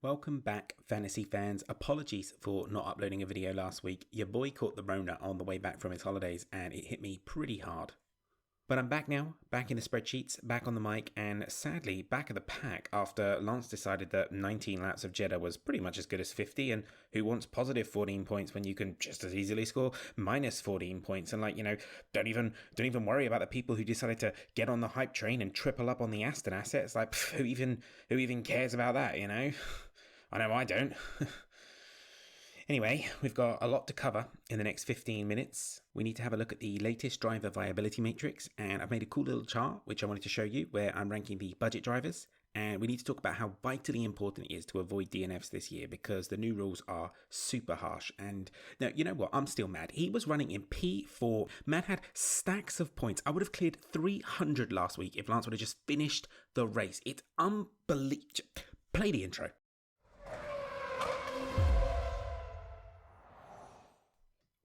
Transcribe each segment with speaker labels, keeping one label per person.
Speaker 1: Welcome back, fantasy fans. Apologies for not uploading a video last week. Your boy caught the Rona on the way back from his holidays and it hit me pretty hard. But I'm back now, back in the spreadsheets, back on the mic, and sadly back at the pack after Lance decided that 19 laps of Jeddah was pretty much as good as 50, and who wants positive 14 points when you can just as easily score minus 14 points and don't even worry about the people who decided to get on the hype train and triple up on the Aston assets. Who even cares about that, you know? I know I don't. Anyway, we've got a lot to cover in the next 15 minutes. We need to have a look at the latest driver viability matrix, and I've made a cool little chart which I wanted to show you where I'm ranking the budget drivers, and we need to talk about how vitally important it is to avoid DNFs this year because the new rules are super harsh. And now, you know what? I'm still mad. He was running in P4. Man had stacks of points. I would have cleared 300 last week if Lance would have just finished the race. It's unbelievable. Play the intro.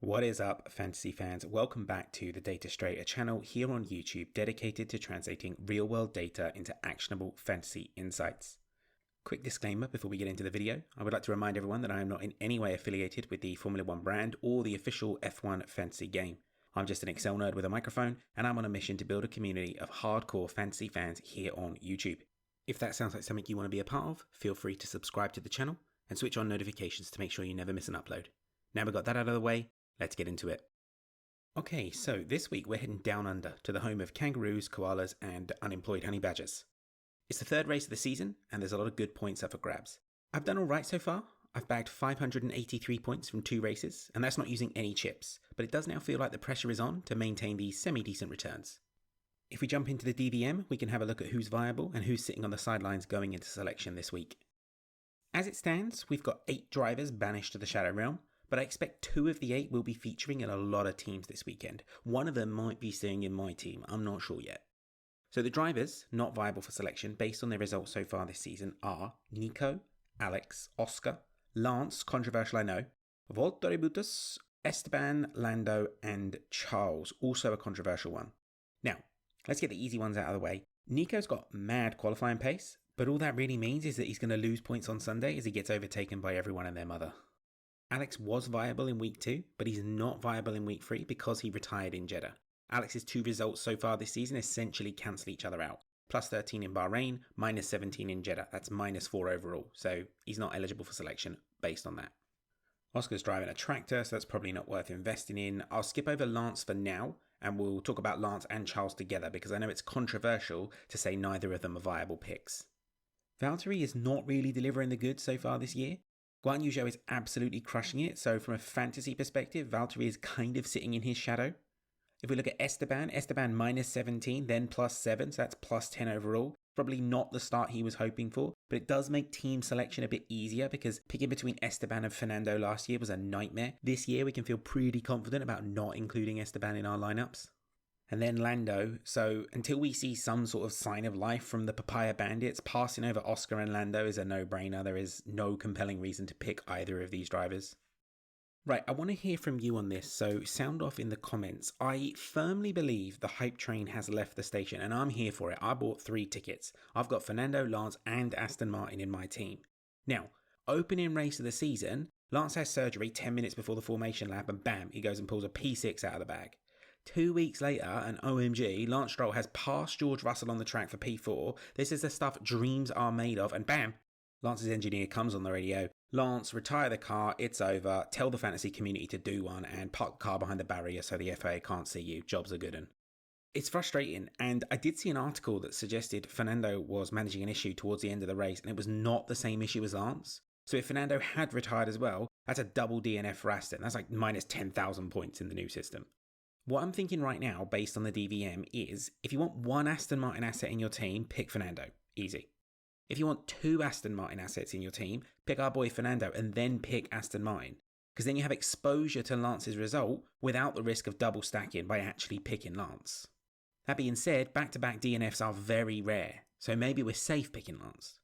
Speaker 1: What is up, fantasy fans? Welcome back to the Data Straight, a channel here on YouTube dedicated to translating real-world data into actionable fantasy insights. Quick disclaimer before we get into the video. I would like to remind everyone that I am not in any way affiliated with the Formula 1 brand or the official F1 fantasy game. I'm just an Excel nerd with a microphone, and I'm on a mission to build a community of hardcore fantasy fans here on YouTube. If that sounds like something you want to be a part of, feel free to subscribe to the channel and switch on notifications to make sure you never miss an upload. Now we've got that out of the way, let's get into it. Okay, so this week we're heading down under to the home of kangaroos, koalas, and unemployed honey badgers. It's the third race of the season, and there's a lot of good points up for grabs. I've done alright so far. I've bagged 583 points from 2 races, and that's not using any chips, but it does now feel like the pressure is on to maintain these semi-decent returns. If we jump into the DVM, we can have a look at who's viable and who's sitting on the sidelines going into selection this week. As it stands, we've got 8 drivers banished to the Shadow Realm, but I expect 2 of the 8 will be featuring in a lot of teams this weekend. One of them might be staying in my team, I'm not sure yet. So the drivers not viable for selection based on their results so far this season are Nico, Alex, Oscar, Lance, controversial I know, Valtteri Bottas, Esteban, Lando, and Charles, also a controversial one. Now, let's get the easy ones out of the way. Nico's got mad qualifying pace, but all that really means is that he's going to lose points on Sunday as he gets overtaken by everyone and their mother. Alex was viable in week 2, but he's not viable in week 3 because he retired in Jeddah. Alex's 2 results so far this season essentially cancel each other out. Plus 13 in Bahrain, minus 17 in Jeddah. That's minus 4 overall, so he's not eligible for selection based on that. Oscar's driving a tractor, so that's probably not worth investing in. I'll skip over Lance for now, and we'll talk about Lance and Charles together because I know it's controversial to say neither of them are viable picks. Valtteri is not really delivering the goods so far this year. Guan Yu Zhou is absolutely crushing it, so from a fantasy perspective, Valtteri is kind of sitting in his shadow. If we look at Esteban minus 17, then plus 7, so that's plus 10 overall. Probably not the start he was hoping for, but it does make team selection a bit easier because picking between Esteban and Fernando last year was a nightmare. This year we can feel pretty confident about not including Esteban in our lineups. And then Lando, so until we see some sort of sign of life from the Papaya Bandits, passing over Oscar and Lando is a no-brainer. There is no compelling reason to pick either of these drivers. Right, I want to hear from you on this, so sound off in the comments. I firmly believe the hype train has left the station, and I'm here for it. I bought 3 tickets. I've got Fernando, Lance, and Aston Martin in my team. Now, opening race of the season, Lance has surgery 10 minutes before the formation lap, and bam, he goes and pulls a P6 out of the bag. 2 weeks later, and OMG, Lance Stroll has passed George Russell on the track for P4. This is the stuff dreams are made of, and bam, Lance's engineer comes on the radio. Lance, retire the car, it's over, tell the fantasy community to do one, and park the car behind the barrier so the FAA can't see you. Jobs are good. And it's frustrating, and I did see an article that suggested Fernando was managing an issue towards the end of the race, and it was not the same issue as Lance. So if Fernando had retired as well, that's a double DNF for Aston. That's like minus 10,000 points in the new system. What I'm thinking right now, based on the DVM, is if you want 1 Aston Martin asset in your team, pick Fernando. Easy. If you want 2 Aston Martin assets in your team, pick our boy Fernando and then pick Aston Martin. Because then you have exposure to Lance's result without the risk of double stacking by actually picking Lance. That being said, back-to-back DNFs are very rare, so maybe we're safe picking Lance.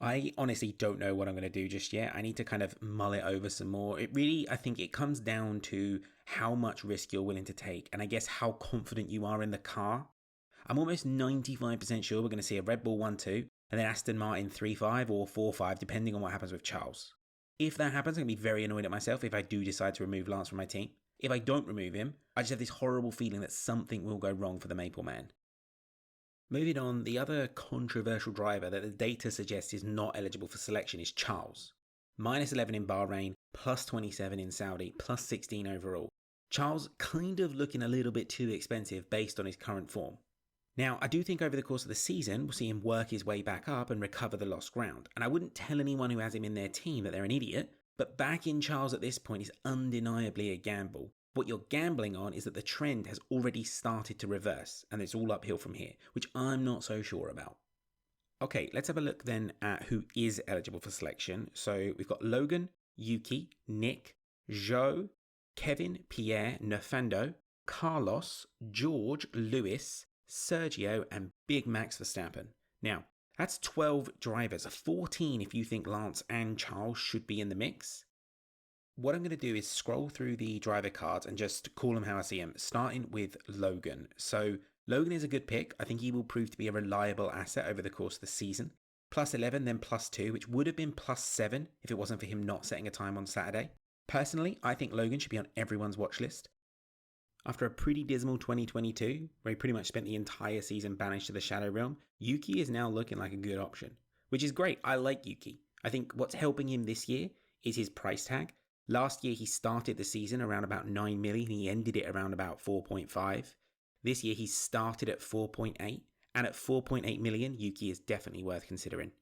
Speaker 1: I honestly don't know what I'm going to do just yet. I need to kind of mull it over some more. I think it comes down to how much risk you're willing to take and I guess how confident you are in the car. I'm almost 95% sure we're going to see a Red Bull 1-2 and then Aston Martin 3-5 or 4-5, depending on what happens with Charles. If that happens, I'm going to be very annoyed at myself if I do decide to remove Lance from my team. If I don't remove him, I just have this horrible feeling that something will go wrong for the Maple Man. Moving on, the other controversial driver that the data suggests is not eligible for selection is Charles. -11 in Bahrain, +27 in Saudi, +16 overall. Charles kind of looking a little bit too expensive based on his current form. Now, I do think over the course of the season, we'll see him work his way back up and recover the lost ground. And I wouldn't tell anyone who has him in their team that they're an idiot, but backing Charles at this point is undeniably a gamble. What you're gambling on is that the trend has already started to reverse, and it's all uphill from here, which I'm not so sure about. Okay, let's have a look then at who is eligible for selection. So we've got Logan, Yuki, Nick, Zhou, Kevin, Pierre, Nerfando, Carlos, George, Lewis, Sergio, and Big Max Verstappen. Now, that's 12 drivers, 14 if you think Lance and Charles should be in the mix. What I'm going to do is scroll through the driver cards and just call them how I see them, starting with Logan. So Logan is a good pick. I think he will prove to be a reliable asset over the course of the season. +11, then +2, which would have been +7 if it wasn't for him not setting a time on Saturday. Personally, I think Logan should be on everyone's watch list. After a pretty dismal 2022, where he pretty much spent the entire season banished to the Shadow Realm, Yuki is now looking like a good option, which is great. I like Yuki. I think what's helping him this year is his price tag. Last year, he started the season around about 9 million. He ended it around about 4.5. This year, he started at 4.8. And at 4.8 million, Yuki is definitely worth considering.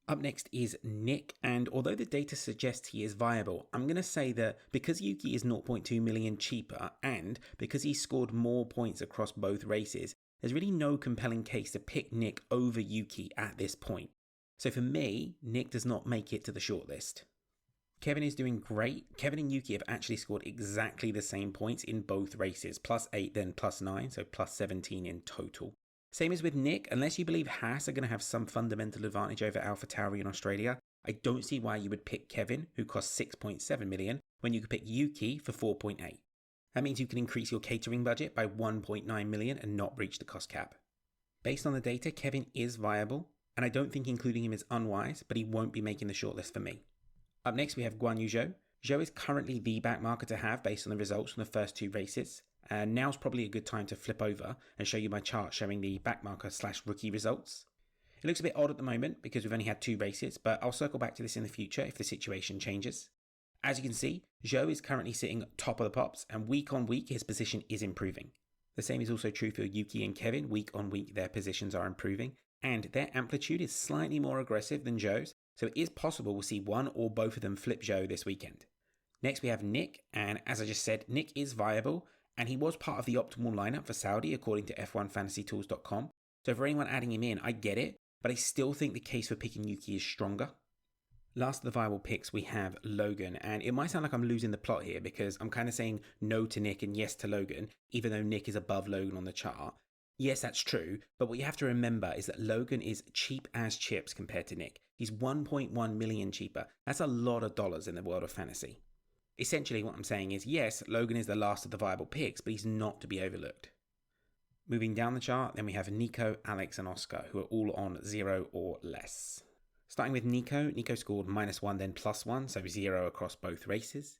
Speaker 1: Up next is Nick, and although the data suggests he is viable, I'm going to say that because Yuki is 0.2 million cheaper and because he scored more points across both races, there's really no compelling case to pick Nick over Yuki at this point. So for me, Nick does not make it to the shortlist. Kevin is doing great. Kevin and Yuki have actually scored exactly the same points in both races, +8 then +9, so +17 in total. Same as with Nick, unless you believe Haas are going to have some fundamental advantage over AlphaTauri in Australia, I don't see why you would pick Kevin, who costs 6.7 million, when you could pick Yuki for 4.8. That means you can increase your catering budget by 1.9 million and not breach the cost cap. Based on the data, Kevin is viable, and I don't think including him is unwise, but he won't be making the shortlist for me. Up next, we have Guan Yu Zhou. Zhou is currently the backmarker to have based on the results from the first two races. And now's probably a good time to flip over and show you my chart showing the backmarker/rookie results. It looks a bit odd at the moment because we've only had two races, but I'll circle back to this in the future if the situation changes. As you can see, Zhou is currently sitting top of the pops, and week on week his position is improving. The same is also true for Yuki and Kevin. Week on week their positions are improving, and their amplitude is slightly more aggressive than Zhou's, so it is possible we'll see one or both of them flip Zhou this weekend. Next we have Nick, and as I just said, Nick is viable, and he was part of the optimal lineup for Saudi according to F1FantasyTools.com. So for anyone adding him in, I get it, but I still think the case for picking Yuki is stronger. Last of the viable picks, we have Logan, and it might sound like I'm losing the plot here because I'm kind of saying no to Nick and yes to Logan, even though Nick is above Logan on the chart. Yes, that's true, but what you have to remember is that Logan is cheap as chips compared to Nick. He's 1.1 million cheaper. That's a lot of dollars in the world of fantasy. Essentially, what I'm saying is, yes, Logan is the last of the viable picks, but he's not to be overlooked. Moving down the chart, then we have Nico, Alex, and Oscar, who are all on 0 or less. Starting with Nico, Nico scored -1, then +1, so 0 across both races.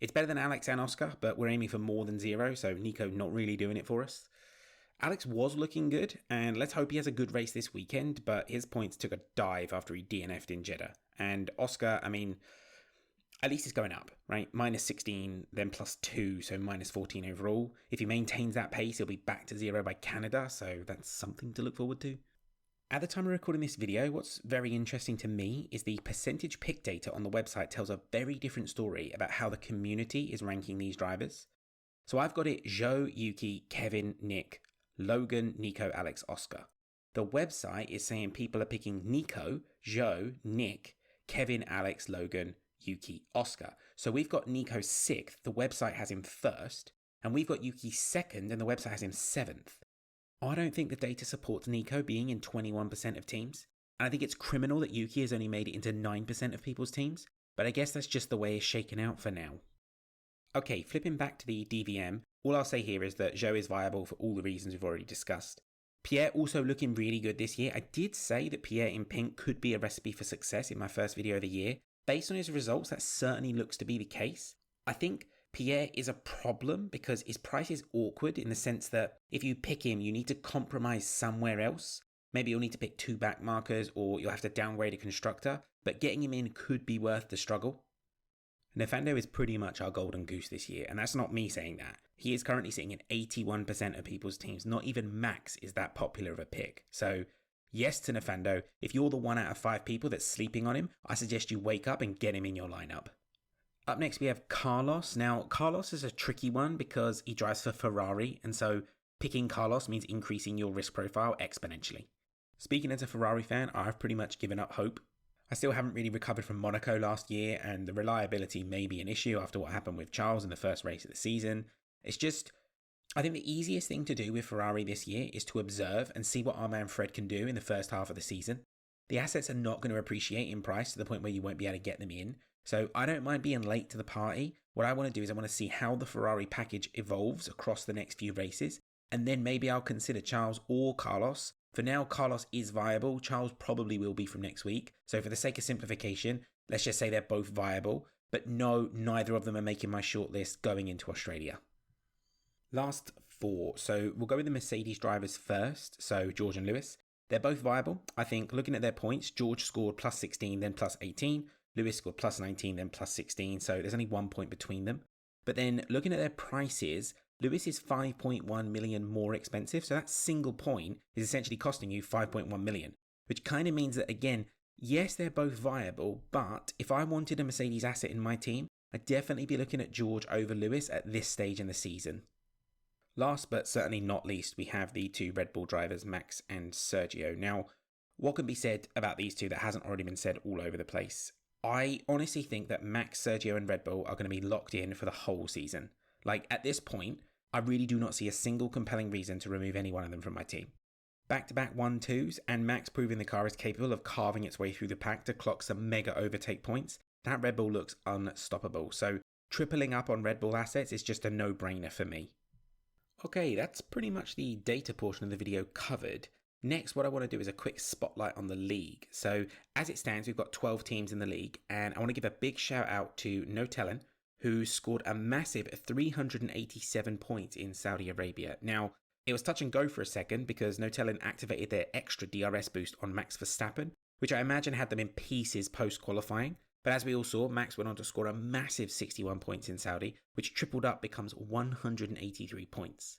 Speaker 1: It's better than Alex and Oscar, but we're aiming for more than 0, so Nico not really doing it for us. Alex was looking good, and let's hope he has a good race this weekend, but his points took a dive after he DNF'd in Jeddah. And Oscar, I mean, at least it's going up, right? -16, then +2, so -14 overall. If he maintains that pace, he'll be back to 0 by Canada, so that's something to look forward to. At the time of recording this video, what's very interesting to me is the percentage pick data on the website tells a very different story about how the community is ranking these drivers. So I've got it Zhou, Yuki, Kevin, Nick, Logan, Nico, Alex, Oscar. The website is saying people are picking Nico, Zhou, Nick, Kevin, Alex, Logan, Yuki, Oscar. So we've got Nico 6th, the website has him 1st, and we've got Yuki 2nd, and the website has him 7th. I don't think the data supports Nico being in 21% of teams, and I think it's criminal that Yuki has only made it into 9% of people's teams, but I guess that's just the way it's shaken out for now. Okay, flipping back to the DVM, all I'll say here is that Zhou is viable for all the reasons we've already discussed. Pierre also looking really good this year. I did say that Pierre in pink could be a recipe for success in my first video of the year. Based on his results, that certainly looks to be the case. I think Pierre is a problem because his price is awkward in the sense that if you pick him, you need to compromise somewhere else. Maybe you'll need to pick 2 back markers or you'll have to downgrade a constructor, but getting him in could be worth the struggle. Nefando is pretty much our golden goose this year, and that's not me saying that. He is currently sitting in 81% of people's teams. Not even Max is that popular of a pick. So yes to Nefando. If you're the 1 out of 5 people that's sleeping on him, I suggest you wake up and get him in your lineup. Up next we have Carlos. Now Carlos is a tricky one because he drives for Ferrari, and so picking Carlos means increasing your risk profile exponentially. Speaking as a Ferrari fan, I've pretty much given up hope. I still haven't really recovered from Monaco last year, and the reliability may be an issue after what happened with Charles in the first race of the season. It's just, I think the easiest thing to do with Ferrari this year is to observe and see what our man Fred can do in the first half of the season. The assets are not going to appreciate in price to the point where you won't be able to get them in, so I don't mind being late to the party. What I want to do is I want to see how the Ferrari package evolves across the next few races, and then maybe I'll consider Charles or Carlos. For now, Carlos is viable. Charles probably will be from next week. So for the sake of simplification, let's just say they're both viable. But no, neither of them are making my shortlist going into Australia. Last 4. So we'll go with the Mercedes drivers first. So George and Lewis. They're both viable. I think looking at their points, George scored plus 16, then plus 18. Lewis scored plus 19, then plus 16. So there's only 1 point between them. But then looking at their prices, Lewis is 5.1 million more expensive, so that single point is essentially costing you 5.1 million, which kind of means that, again, yes, they're both viable, but if I wanted a Mercedes asset in my team, I'd definitely be looking at George over Lewis at this stage in the season. Last but certainly not least, we have the 2 Red Bull drivers, Max and Sergio. Now, what can be said about these 2 that hasn't already been said all over the place? I honestly think that Max, Sergio and Red Bull are going to be locked in for the whole season. Like, at this point, I really do not see a single compelling reason to remove any one of them from my team. Back-to-back 1-2s, and Max proving the car is capable of carving its way through the pack to clock some mega overtake points, that Red Bull looks unstoppable. So tripling up on Red Bull assets is just a no-brainer for me. Okay, that's pretty much the data portion of the video covered. Next, what I want to do is a quick spotlight on the league. So as it stands, we've got 12 teams in the league, and I want to give a big shout out to No Tellin, who scored a massive 387 points in Saudi Arabia. Now, it was touch and go for a second because No Tellin activated their extra DRS boost on Max Verstappen, which I imagine had them in pieces post-qualifying. But as we all saw, Max went on to score a massive 61 points in Saudi, which tripled up becomes 183 points.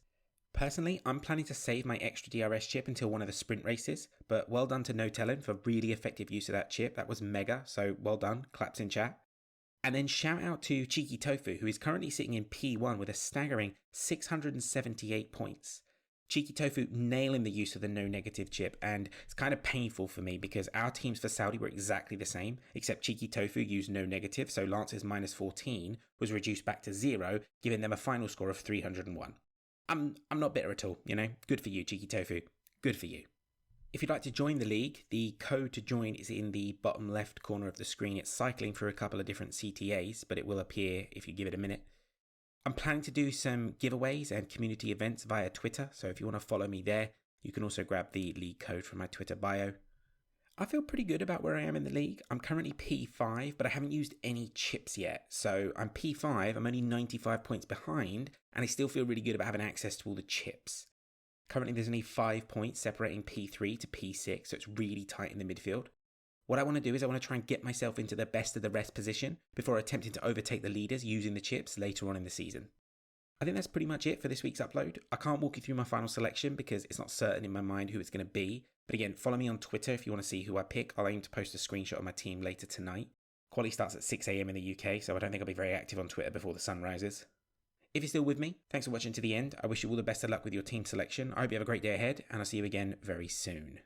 Speaker 1: Personally, I'm planning to save my extra DRS chip until one of the sprint races, but well done to No Tellin for really effective use of that chip. That was mega, so well done, claps in chat. And then shout out to Cheeky Tofu, who is currently sitting in P1 with a staggering 678 points. Cheeky Tofu nailing the use of the no negative chip, and it's kind of painful for me because our teams for Saudi were exactly the same, except Cheeky Tofu used no negative, so Lance's minus 14 was reduced back to 0, giving them a final score of 301. I'm not bitter at all, you know? Good for you, Cheeky Tofu. Good for you. If you'd like to join the league, the code to join is in the bottom left corner of the screen. It's cycling through a couple of different CTAs, but it will appear if you give it a minute. I'm planning to do some giveaways and community events via Twitter, so if you want to follow me there, you can also grab the league code from my Twitter bio. I feel pretty good about where I am in the league. I'm currently P5, but I haven't used any chips yet. So I'm P5, I'm only 95 points behind, and I still feel really good about having access to all the chips. Currently, there's only 5 points separating P3 to P6, so it's really tight in the midfield. What I want to do is I want to try and get myself into the best of the rest position before attempting to overtake the leaders using the chips later on in the season. I think that's pretty much it for this week's upload. I can't walk you through my final selection because it's not certain in my mind who it's going to be. But again, follow me on Twitter if you want to see who I pick. I'll aim to post a screenshot of my team later tonight. Quali starts at 6 AM in the UK, so I don't think I'll be very active on Twitter before the sun rises. If you're still with me, thanks for watching to the end. I wish you all the best of luck with your team selection. I hope you have a great day ahead, and I'll see you again very soon.